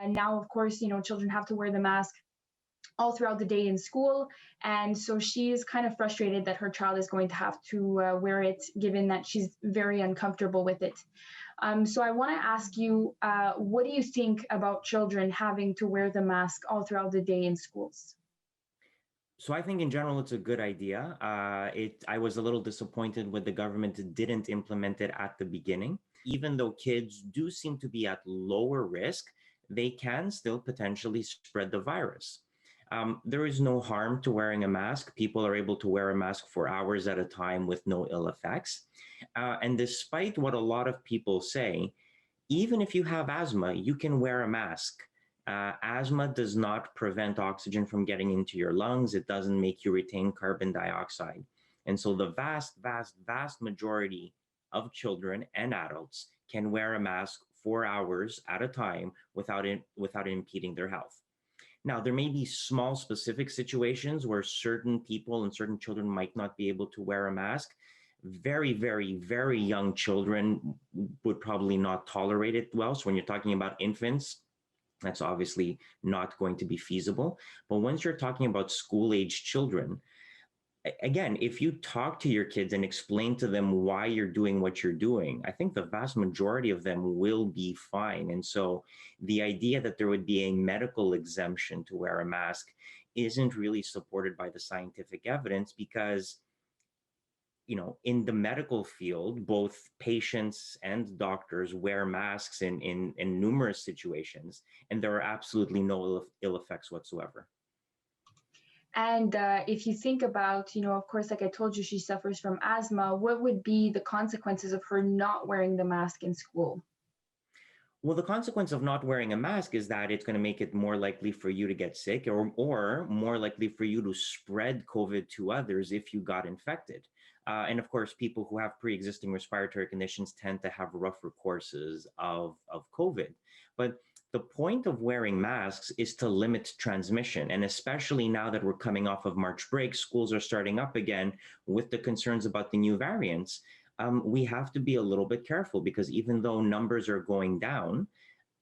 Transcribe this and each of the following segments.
And now, of course, children have to wear the mask all throughout the day in school. And so she is kind of frustrated that her child is going to have to wear it, given that she's very uncomfortable with it. So I want to ask you, what do you think about children having to wear the mask all throughout the day in schools? So I think in general, it's a good idea. I was a little disappointed when the government didn't implement it at the beginning. Even though kids do seem to be at lower risk, they can still potentially spread the virus. There is no harm to wearing a mask. People are able to wear a mask for hours at a time with no ill effects. And despite what a lot of people say, even if you have asthma, you can wear a mask. Asthma does not prevent oxygen from getting into your lungs. It doesn't make you retain carbon dioxide. And so the vast majority of children and adults can wear a mask for hours at a time without impeding their health. Now, there may be small specific situations where certain people and certain children might not be able to wear a mask. Very young children would probably not tolerate it well. So when you're talking about infants, that's obviously not going to be feasible. But once you're talking about school-age children, again, if you talk to your kids and explain to them why you're doing what you're doing, I think the vast majority of them will be fine. And so the idea that there would be a medical exemption to wear a mask isn't really supported by the scientific evidence because in the medical field, both patients and doctors wear masks in numerous situations, and there are absolutely no ill effects whatsoever. And if you think about, of course, like I told you, she suffers from asthma. What would be the consequences of her not wearing the mask in school? Well, the consequence of not wearing a mask is that it's going to make it more likely for you to get sick or more likely for you to spread COVID to others if you got infected. And of course, people who have pre-existing respiratory conditions tend to have rougher courses of COVID. But the point of wearing masks is to limit transmission. And especially now that we're coming off of March break, schools are starting up again with the concerns about the new variants. We have to be a little bit careful because even though numbers are going down,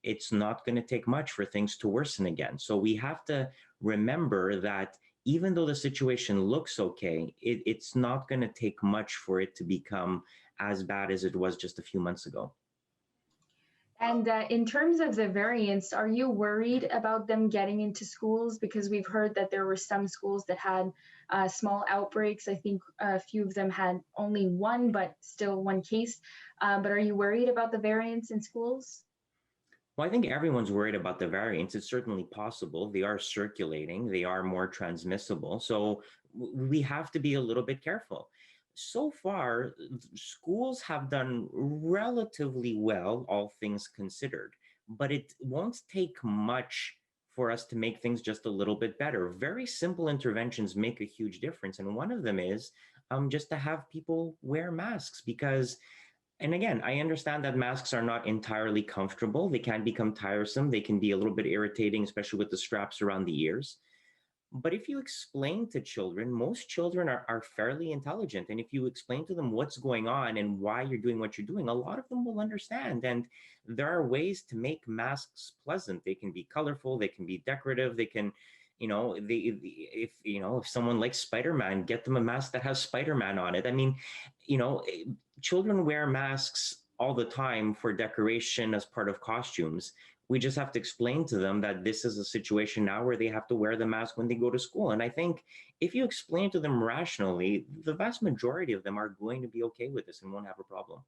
it's not going to take much for things to worsen again. So we have to remember that even though the situation looks okay, it's not going to take much for it to become as bad as it was just a few months ago. And in terms of the variants, are you worried about them getting into schools? Because we've heard that there were some schools that had small outbreaks. I think a few of them had only one, but still one case. But are you worried about the variants in schools? Well, I think everyone's worried about the variants. It's certainly possible. They are circulating. They are more transmissible. So we have to be a little bit careful. So far, schools have done relatively well, all things considered, but it won't take much for us to make things just a little bit better. Very simple interventions make a huge difference. And one of them is just to have people wear masks because, and again, I understand that masks are not entirely comfortable. They can become tiresome. They can be a little bit irritating, especially with the straps around the ears. But if you explain to children, most children are fairly intelligent. And if you explain to them what's going on and why you're doing what you're doing, a lot of them will understand. And there are ways to make masks pleasant. They can be colorful, they can be decorative, they can, if someone likes Spider-Man, get them a mask that has Spider-Man on it. I mean, children wear masks all the time for decoration as part of costumes. We just have to explain to them that this is a situation now where they have to wear the mask when they go to school. And I think if you explain to them rationally, the vast majority of them are going to be okay with this and won't have a problem.